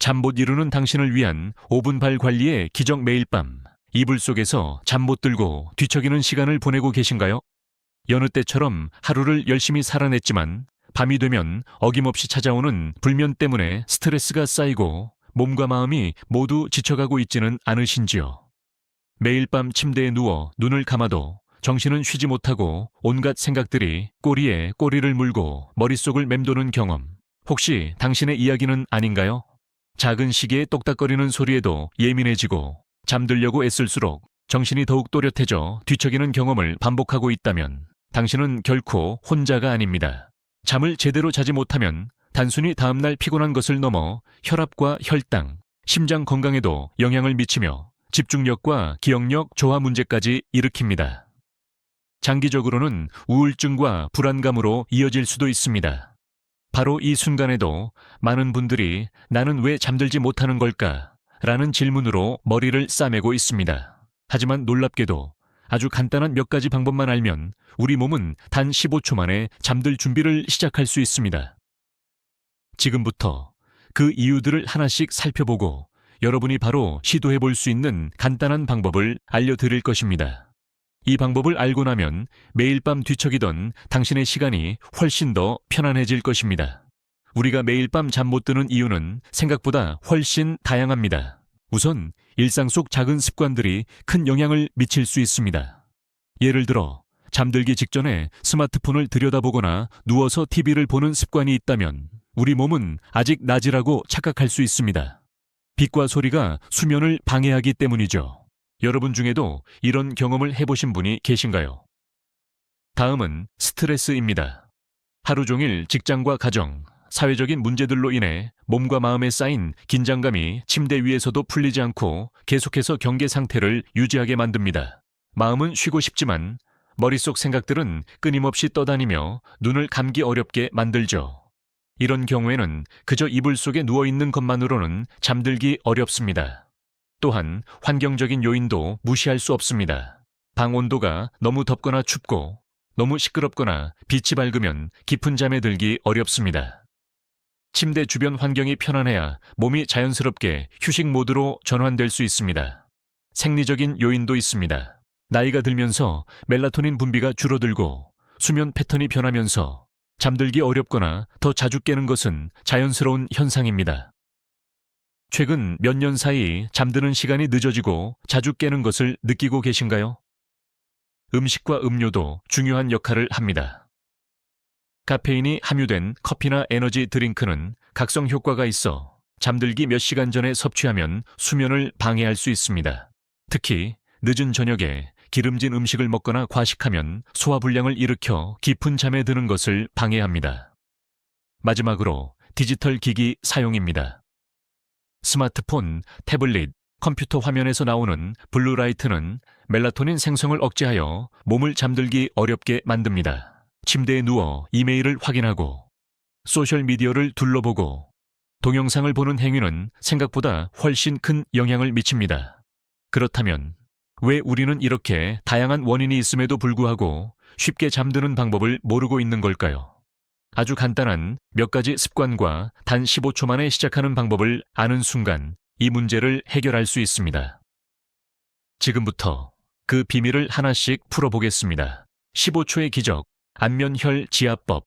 잠 못 이루는 당신을 위한 5분 발 관리의 기적 매일 밤. 이불 속에서 잠 못 들고 뒤척이는 시간을 보내고 계신가요? 여느 때처럼 하루를 열심히 살아냈지만 밤이 되면 어김없이 찾아오는 불면 때문에 스트레스가 쌓이고 몸과 마음이 모두 지쳐가고 있지는 않으신지요? 매일 밤 침대에 누워 눈을 감아도 정신은 쉬지 못하고 온갖 생각들이 꼬리에 꼬리를 물고 머릿속을 맴도는 경험, 혹시 당신의 이야기는 아닌가요? 작은 시계의 똑딱거리는 소리에도 예민해지고 잠들려고 애쓸수록 정신이 더욱 또렷해져 뒤척이는 경험을 반복하고 있다면 당신은 결코 혼자가 아닙니다. 잠을 제대로 자지 못하면 단순히 다음날 피곤한 것을 넘어 혈압과 혈당, 심장 건강에도 영향을 미치며 집중력과 기억력 저하 문제까지 일으킵니다. 장기적으로는 우울증과 불안감으로 이어질 수도 있습니다. 바로 이 순간에도 많은 분들이 나는 왜 잠들지 못하는 걸까? 라는 질문으로 머리를 싸매고 있습니다. 하지만 놀랍게도 아주 간단한 몇 가지 방법만 알면 우리 몸은 단 15초 만에 잠들 준비를 시작할 수 있습니다. 지금부터 그 이유들을 하나씩 살펴보고 여러분이 바로 시도해 볼 수 있는 간단한 방법을 알려드릴 것입니다. 이 방법을 알고 나면 매일 밤 뒤척이던 당신의 시간이 훨씬 더 편안해질 것입니다. 우리가 매일 밤 잠 못 드는 이유는 생각보다 훨씬 다양합니다. 우선 일상 속 작은 습관들이 큰 영향을 미칠 수 있습니다. 예를 들어 잠들기 직전에 스마트폰을 들여다보거나 누워서 TV를 보는 습관이 있다면 우리 몸은 아직 낮이라고 착각할 수 있습니다. 빛과 소리가 수면을 방해하기 때문이죠. 여러분 중에도 이런 경험을 해보신 분이 계신가요? 다음은 스트레스입니다. 하루 종일 직장과 가정, 사회적인 문제들로 인해 몸과 마음에 쌓인 긴장감이 침대 위에서도 풀리지 않고 계속해서 경계 상태를 유지하게 만듭니다. 마음은 쉬고 싶지만 머릿속 생각들은 끊임없이 떠다니며 눈을 감기 어렵게 만들죠. 이런 경우에는 그저 이불 속에 누워있는 것만으로는 잠들기 어렵습니다. 또한 환경적인 요인도 무시할 수 없습니다. 방 온도가 너무 덥거나 춥고 너무 시끄럽거나 빛이 밝으면 깊은 잠에 들기 어렵습니다. 침대 주변 환경이 편안해야 몸이 자연스럽게 휴식 모드로 전환될 수 있습니다. 생리적인 요인도 있습니다. 나이가 들면서 멜라토닌 분비가 줄어들고 수면 패턴이 변하면서 잠들기 어렵거나 더 자주 깨는 것은 자연스러운 현상입니다. 최근 몇 년 사이 잠드는 시간이 늦어지고 자주 깨는 것을 느끼고 계신가요? 음식과 음료도 중요한 역할을 합니다. 카페인이 함유된 커피나 에너지 드링크는 각성 효과가 있어 잠들기 몇 시간 전에 섭취하면 수면을 방해할 수 있습니다. 특히 늦은 저녁에 기름진 음식을 먹거나 과식하면 소화불량을 일으켜 깊은 잠에 드는 것을 방해합니다. 마지막으로 디지털 기기 사용입니다. 스마트폰, 태블릿, 컴퓨터 화면에서 나오는 블루라이트는 멜라토닌 생성을 억제하여 몸을 잠들기 어렵게 만듭니다. 침대에 누워 이메일을 확인하고 소셜미디어를 둘러보고 동영상을 보는 행위는 생각보다 훨씬 큰 영향을 미칩니다. 그렇다면 왜 우리는 이렇게 다양한 원인이 있음에도 불구하고 쉽게 잠드는 방법을 모르고 있는 걸까요? 아주 간단한 몇 가지 습관과 단 15초 만에 시작하는 방법을 아는 순간 이 문제를 해결할 수 있습니다. 지금부터 그 비밀을 하나씩 풀어보겠습니다. 15초의 기적, 안면혈 지압법.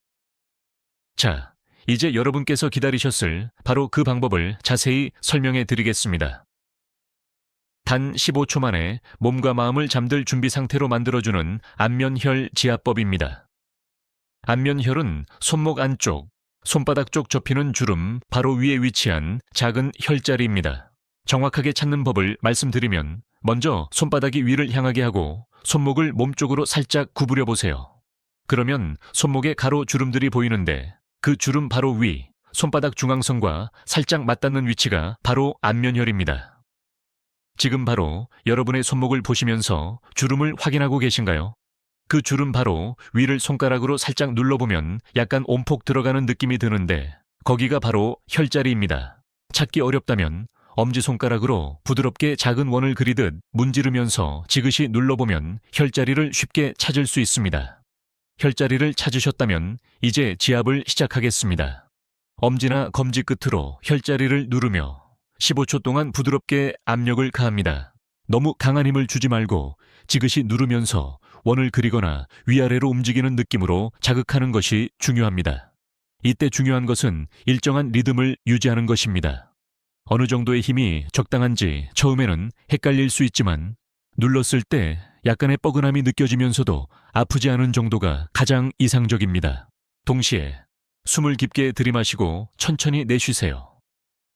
자, 이제 여러분께서 기다리셨을 바로 그 방법을 자세히 설명해 드리겠습니다. 단 15초 만에 몸과 마음을 잠들 준비 상태로 만들어주는 안면혈 지압법입니다. 안면혈은 손목 안쪽, 손바닥 쪽 접히는 주름 바로 위에 위치한 작은 혈자리입니다. 정확하게 찾는 법을 말씀드리면 먼저 손바닥이 위를 향하게 하고 손목을 몸쪽으로 살짝 구부려 보세요. 그러면 손목에 가로 주름들이 보이는데 그 주름 바로 위, 손바닥 중앙선과 살짝 맞닿는 위치가 바로 안면혈입니다. 지금 바로 여러분의 손목을 보시면서 주름을 확인하고 계신가요? 그 주름 바로 위를 손가락으로 살짝 눌러보면 약간 온폭 들어가는 느낌이 드는데 거기가 바로 혈자리입니다. 찾기 어렵다면 엄지손가락으로 부드럽게 작은 원을 그리듯 문지르면서 지그시 눌러보면 혈자리를 쉽게 찾을 수 있습니다. 혈자리를 찾으셨다면 이제 지압을 시작하겠습니다. 엄지나 검지 끝으로 혈자리를 누르며 15초 동안 부드럽게 압력을 가합니다. 너무 강한 힘을 주지 말고 지그시 누르면서 원을 그리거나 위아래로 움직이는 느낌으로 자극하는 것이 중요합니다. 이때 중요한 것은 일정한 리듬을 유지하는 것입니다. 어느 정도의 힘이 적당한지 처음에는 헷갈릴 수 있지만 눌렀을 때 약간의 뻐근함이 느껴지면서도 아프지 않은 정도가 가장 이상적입니다. 동시에 숨을 깊게 들이마시고 천천히 내쉬세요.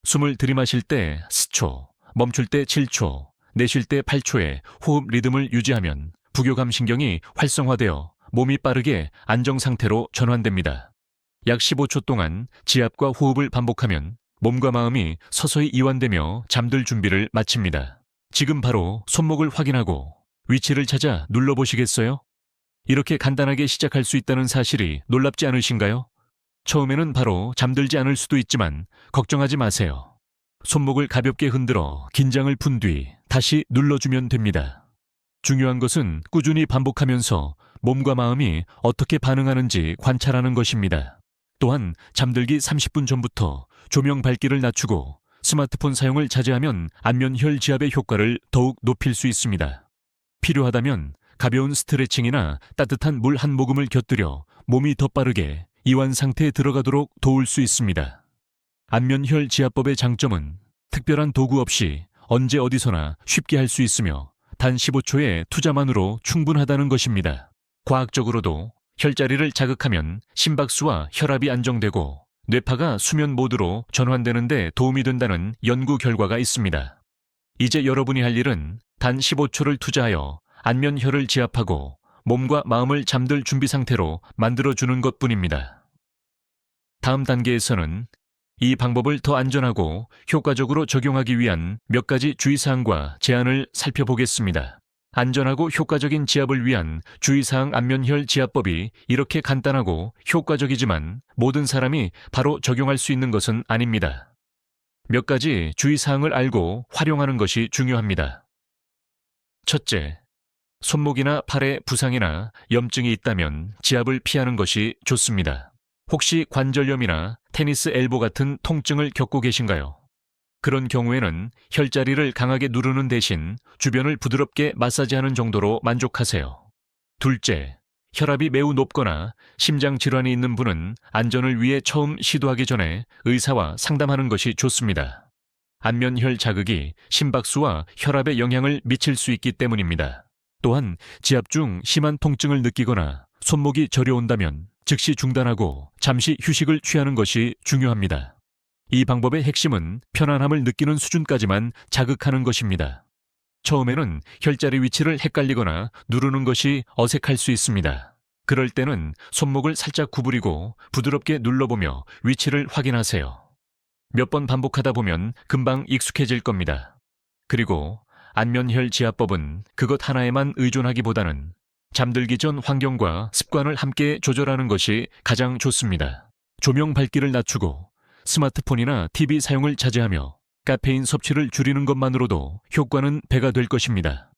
숨을 들이마실 때 10초, 멈출 때 7초, 내쉴 때 8초의 호흡 리듬을 유지하면 부교감 신경이 활성화되어 몸이 빠르게 안정 상태로 전환됩니다. 약 15초 동안 지압과 호흡을 반복하면 몸과 마음이 서서히 이완되며 잠들 준비를 마칩니다. 지금 바로 손목을 확인하고 위치를 찾아 눌러보시겠어요? 이렇게 간단하게 시작할 수 있다는 사실이 놀랍지 않으신가요? 처음에는 바로 잠들지 않을 수도 있지만 걱정하지 마세요. 손목을 가볍게 흔들어 긴장을 푼 뒤 다시 눌러주면 됩니다. 중요한 것은 꾸준히 반복하면서 몸과 마음이 어떻게 반응하는지 관찰하는 것입니다. 또한 잠들기 30분 전부터 조명 밝기를 낮추고 스마트폰 사용을 자제하면 안면혈 지압의 효과를 더욱 높일 수 있습니다. 필요하다면 가벼운 스트레칭이나 따뜻한 물 한 모금을 곁들여 몸이 더 빠르게 이완 상태에 들어가도록 도울 수 있습니다. 안면혈 지압법의 장점은 특별한 도구 없이 언제 어디서나 쉽게 할 수 있으며 단 15초의 투자만으로 충분하다는 것입니다. 과학적으로도 혈자리를 자극하면 심박수와 혈압이 안정되고 뇌파가 수면 모드로 전환되는 데 도움이 된다는 연구 결과가 있습니다. 이제 여러분이 할 일은 단 15초를 투자하여 안면혈을 지압하고 몸과 마음을 잠들 준비 상태로 만들어주는 것뿐입니다. 다음 단계에서는 이 방법을 더 안전하고 효과적으로 적용하기 위한 몇 가지 주의사항과 제한을 살펴보겠습니다. 안전하고 효과적인 지압을 위한 주의사항. 안면혈 지압법이 이렇게 간단하고 효과적이지만 모든 사람이 바로 적용할 수 있는 것은 아닙니다. 몇 가지 주의사항을 알고 활용하는 것이 중요합니다. 첫째, 손목이나 팔에 부상이나 염증이 있다면 지압을 피하는 것이 좋습니다. 혹시 관절염이나 테니스 엘보 같은 통증을 겪고 계신가요? 그런 경우에는 혈자리를 강하게 누르는 대신 주변을 부드럽게 마사지하는 정도로 만족하세요. 둘째, 혈압이 매우 높거나 심장 질환이 있는 분은 안전을 위해 처음 시도하기 전에 의사와 상담하는 것이 좋습니다. 안면혈 자극이 심박수와 혈압에 영향을 미칠 수 있기 때문입니다. 또한 지압 중 심한 통증을 느끼거나 손목이 저려온다면 즉시 중단하고 잠시 휴식을 취하는 것이 중요합니다. 이 방법의 핵심은 편안함을 느끼는 수준까지만 자극하는 것입니다. 처음에는 혈자리 위치를 헷갈리거나 누르는 것이 어색할 수 있습니다. 그럴 때는 손목을 살짝 구부리고 부드럽게 눌러보며 위치를 확인하세요. 몇 번 반복하다 보면 금방 익숙해질 겁니다. 그리고 안면혈 지압법은 그것 하나에만 의존하기보다는 잠들기 전 환경과 습관을 함께 조절하는 것이 가장 좋습니다. 조명 밝기를 낮추고 스마트폰이나 TV 사용을 자제하며 카페인 섭취를 줄이는 것만으로도 효과는 배가 될 것입니다.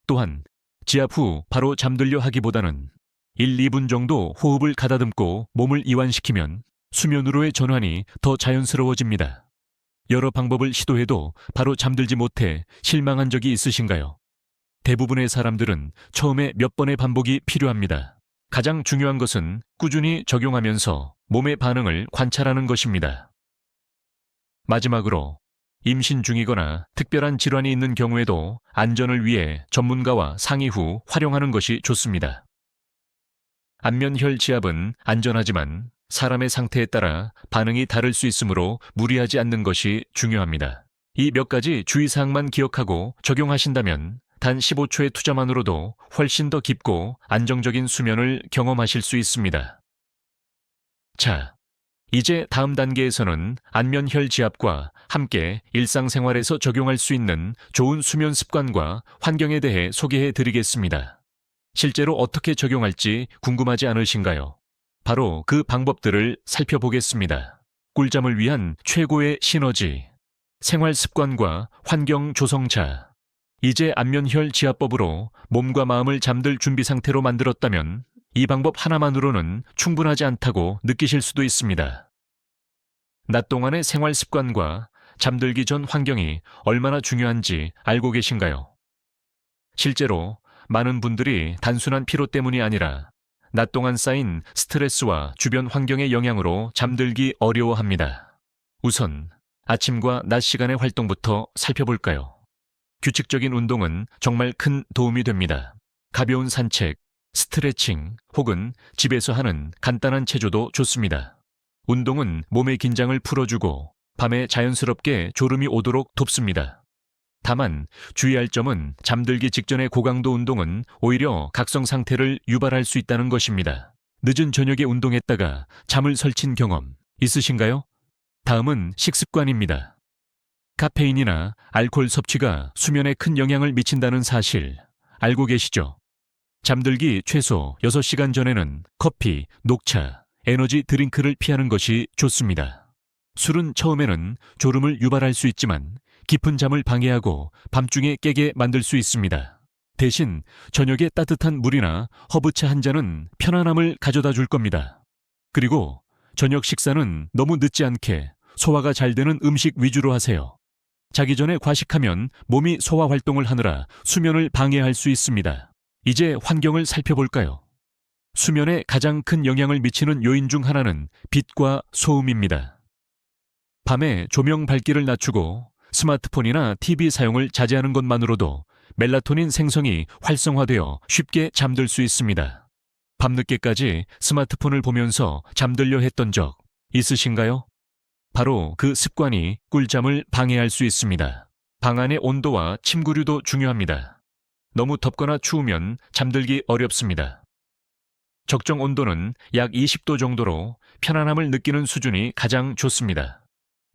또한 지압 후 바로 잠들려 하기보다는 1, 2분 정도 호흡을 가다듬고 몸을 이완시키면 수면으로의 전환이 더 자연스러워집니다. 여러 방법을 시도해도 바로 잠들지 못해 실망한 적이 있으신가요? 대부분의 사람들은 처음에 몇 번의 반복이 필요합니다. 가장 중요한 것은 꾸준히 적용하면서 몸의 반응을 관찰하는 것입니다. 마지막으로 임신 중이거나 특별한 질환이 있는 경우에도 안전을 위해 전문가와 상의 후 활용하는 것이 좋습니다. 안면혈 지압은 안전하지만 사람의 상태에 따라 반응이 다를 수 있으므로 무리하지 않는 것이 중요합니다. 이 몇 가지 주의사항만 기억하고 적용하신다면 단 15초의 투자만으로도 훨씬 더 깊고 안정적인 수면을 경험하실 수 있습니다. 자, 이제 다음 단계에서는 안면혈 지압과 함께 일상생활에서 적용할 수 있는 좋은 수면 습관과 환경에 대해 소개해 드리겠습니다. 실제로 어떻게 적용할지 궁금하지 않으신가요? 바로 그 방법들을 살펴보겠습니다. 꿀잠을 위한 최고의 시너지, 생활 습관과 환경 조성자. 이제 안면혈 지압법으로 몸과 마음을 잠들 준비 상태로 만들었다면 이 방법 하나만으로는 충분하지 않다고 느끼실 수도 있습니다. 낮 동안의 생활 습관과 잠들기 전 환경이 얼마나 중요한지 알고 계신가요? 실제로 많은 분들이 단순한 피로 때문이 아니라 낮 동안 쌓인 스트레스와 주변 환경의 영향으로 잠들기 어려워합니다. 우선 아침과 낮 시간의 활동부터 살펴볼까요? 규칙적인 운동은 정말 큰 도움이 됩니다. 가벼운 산책, 스트레칭 혹은 집에서 하는 간단한 체조도 좋습니다. 운동은 몸의 긴장을 풀어주고 밤에 자연스럽게 졸음이 오도록 돕습니다. 다만 주의할 점은 잠들기 직전의 고강도 운동은 오히려 각성 상태를 유발할 수 있다는 것입니다. 늦은 저녁에 운동했다가 잠을 설친 경험 있으신가요? 다음은 식습관입니다. 카페인이나 알코올 섭취가 수면에 큰 영향을 미친다는 사실 알고 계시죠? 잠들기 최소 6시간 전에는 커피, 녹차, 에너지 드링크를 피하는 것이 좋습니다. 술은 처음에는 졸음을 유발할 수 있지만 깊은 잠을 방해하고 밤중에 깨게 만들 수 있습니다. 대신 저녁에 따뜻한 물이나 허브차 한 잔은 편안함을 가져다 줄 겁니다. 그리고 저녁 식사는 너무 늦지 않게 소화가 잘 되는 음식 위주로 하세요. 자기 전에 과식하면 몸이 소화 활동을 하느라 수면을 방해할 수 있습니다. 이제 환경을 살펴볼까요? 수면에 가장 큰 영향을 미치는 요인 중 하나는 빛과 소음입니다. 밤에 조명 밝기를 낮추고 스마트폰이나 TV 사용을 자제하는 것만으로도 멜라토닌 생성이 활성화되어 쉽게 잠들 수 있습니다. 밤늦게까지 스마트폰을 보면서 잠들려 했던 적 있으신가요? 바로 그 습관이 꿀잠을 방해할 수 있습니다. 방 안의 온도와 침구류도 중요합니다. 너무 덥거나 추우면 잠들기 어렵습니다. 적정 온도는 약 20도 정도로 편안함을 느끼는 수준이 가장 좋습니다.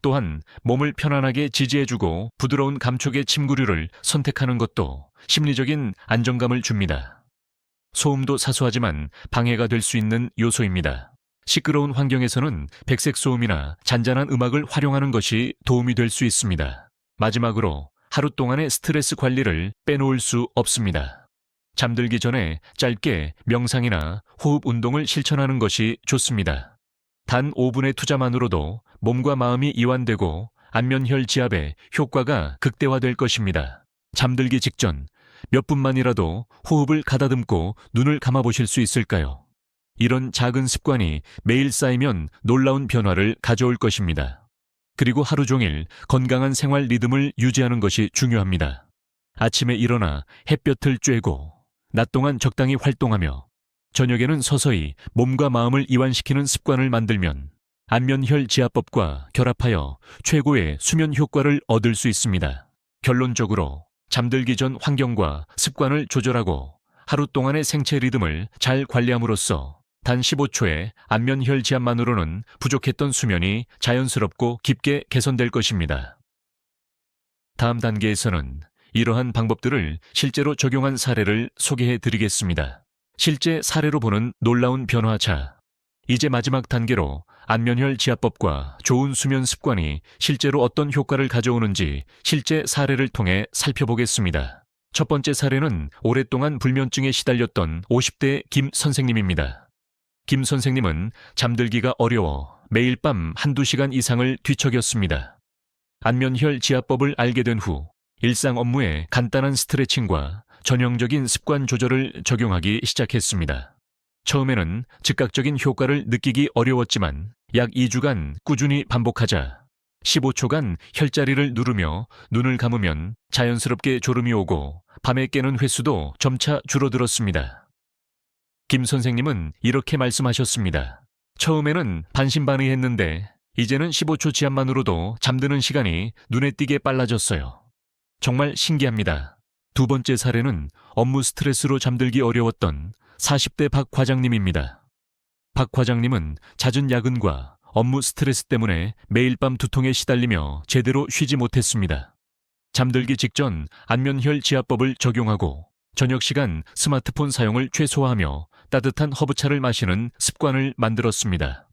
또한 몸을 편안하게 지지해주고 부드러운 감촉의 침구류를 선택하는 것도 심리적인 안정감을 줍니다. 소음도 사소하지만 방해가 될 수 있는 요소입니다. 시끄러운 환경에서는 백색 소음이나 잔잔한 음악을 활용하는 것이 도움이 될 수 있습니다. 마지막으로 하루 동안의 스트레스 관리를 빼놓을 수 없습니다. 잠들기 전에 짧게 명상이나 호흡 운동을 실천하는 것이 좋습니다. 단 5분의 투자만으로도 몸과 마음이 이완되고 안면혈 지압에 효과가 극대화될 것입니다. 잠들기 직전 몇 분만이라도 호흡을 가다듬고 눈을 감아보실 수 있을까요? 이런 작은 습관이 매일 쌓이면 놀라운 변화를 가져올 것입니다. 그리고 하루 종일 건강한 생활 리듬을 유지하는 것이 중요합니다. 아침에 일어나 햇볕을 쬐고 낮 동안 적당히 활동하며 저녁에는 서서히 몸과 마음을 이완시키는 습관을 만들면 안면혈 지압법과 결합하여 최고의 수면 효과를 얻을 수 있습니다. 결론적으로 잠들기 전 환경과 습관을 조절하고 하루 동안의 생체 리듬을 잘 관리함으로써 단 15초의 안면혈 지압만으로는 부족했던 수면이 자연스럽고 깊게 개선될 것입니다. 다음 단계에서는 이러한 방법들을 실제로 적용한 사례를 소개해 드리겠습니다. 실제 사례로 보는 놀라운 변화차. 이제 마지막 단계로 안면혈 지압법과 좋은 수면 습관이 실제로 어떤 효과를 가져오는지 실제 사례를 통해 살펴보겠습니다. 첫 번째 사례는 오랫동안 불면증에 시달렸던 50대 김 선생님입니다. 김 선생님은 잠들기가 어려워 매일 밤 한두 시간 이상을 뒤척였습니다. 안면혈 지압법을 알게 된 후 일상 업무에 간단한 스트레칭과 전형적인 습관 조절을 적용하기 시작했습니다. 처음에는 즉각적인 효과를 느끼기 어려웠지만 약 2주간 꾸준히 반복하자 15초간 혈자리를 누르며 눈을 감으면 자연스럽게 졸음이 오고 밤에 깨는 횟수도 점차 줄어들었습니다. 김 선생님은 이렇게 말씀하셨습니다. 처음에는 반신반의했는데 이제는 15초 지압만으로도 잠드는 시간이 눈에 띄게 빨라졌어요. 정말 신기합니다. 두 번째 사례는 업무 스트레스로 잠들기 어려웠던 40대 박 과장님입니다. 박 과장님은 잦은 야근과 업무 스트레스 때문에 매일 밤 두통에 시달리며 제대로 쉬지 못했습니다. 잠들기 직전 안면혈 지압법을 적용하고 저녁 시간 스마트폰 사용을 최소화하며 따뜻한 허브차를 마시는 습관을 만들었습니다.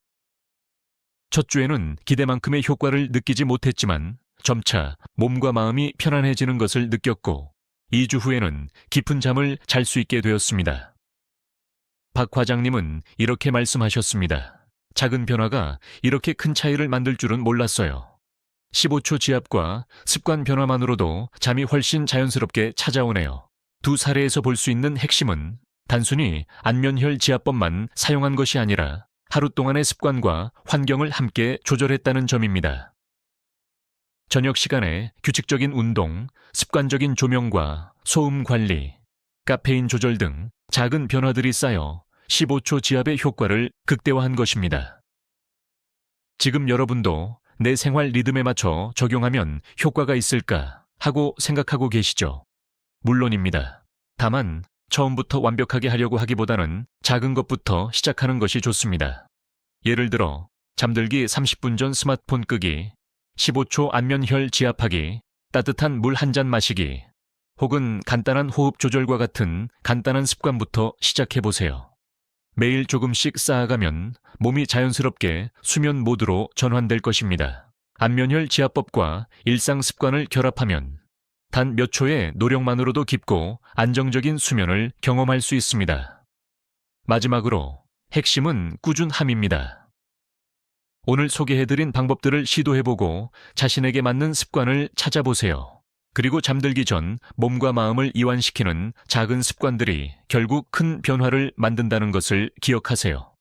첫 주에는 기대만큼의 효과를 느끼지 못했지만 점차 몸과 마음이 편안해지는 것을 느꼈고 2주 후에는 깊은 잠을 잘 수 있게 되었습니다. 박 과장님은 이렇게 말씀하셨습니다. 작은 변화가 이렇게 큰 차이를 만들 줄은 몰랐어요. 15초 지압과 습관 변화만으로도 잠이 훨씬 자연스럽게 찾아오네요. 두 사례에서 볼 수 있는 핵심은 단순히 안면혈 지압법만 사용한 것이 아니라 하루 동안의 습관과 환경을 함께 조절했다는 점입니다. 저녁 시간에 규칙적인 운동, 습관적인 조명과 소음 관리, 카페인 조절 등 작은 변화들이 쌓여 15초 지압의 효과를 극대화한 것입니다. 지금 여러분도 내 생활 리듬에 맞춰 적용하면 효과가 있을까 하고 생각하고 계시죠? 물론입니다. 다만 처음부터 완벽하게 하려고 하기보다는 작은 것부터 시작하는 것이 좋습니다. 예를 들어 잠들기 30분 전 스마트폰 끄기, 15초 안면혈 지압하기, 따뜻한 물 한 잔 마시기, 혹은 간단한 호흡 조절과 같은 간단한 습관부터 시작해보세요. 매일 조금씩 쌓아가면 몸이 자연스럽게 수면 모드로 전환될 것입니다. 안면혈 지압법과 일상 습관을 결합하면 단 몇 초의 노력만으로도 깊고 안정적인 수면을 경험할 수 있습니다. 마지막으로 핵심은 꾸준함입니다. 오늘 소개해드린 방법들을 시도해보고 자신에게 맞는 습관을 찾아보세요. 그리고 잠들기 전 몸과 마음을 이완시키는 작은 습관들이 결국 큰 변화를 만든다는 것을 기억하세요.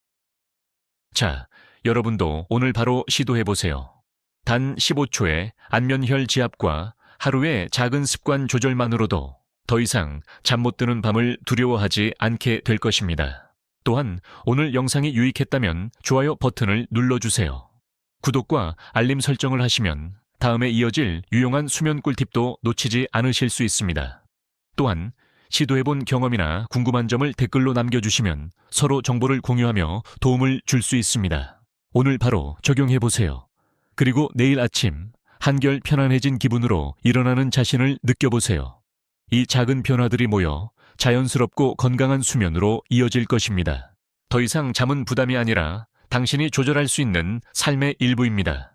자, 여러분도 오늘 바로 시도해보세요. 단 15초의 안면혈 지압과 하루의 작은 습관 조절만으로도 더 이상 잠 못 드는 밤을 두려워하지 않게 될 것입니다. 또한 오늘 영상이 유익했다면 좋아요 버튼을 눌러주세요. 구독과 알림 설정을 하시면 다음에 이어질 유용한 수면 꿀팁도 놓치지 않으실 수 있습니다. 또한 시도해본 경험이나 궁금한 점을 댓글로 남겨주시면 서로 정보를 공유하며 도움을 줄 수 있습니다. 오늘 바로 적용해보세요. 그리고 내일 아침 한결 편안해진 기분으로 일어나는 자신을 느껴보세요. 이 작은 변화들이 모여 자연스럽고 건강한 수면으로 이어질 것입니다. 더 이상 잠은 부담이 아니라 당신이 조절할 수 있는 삶의 일부입니다.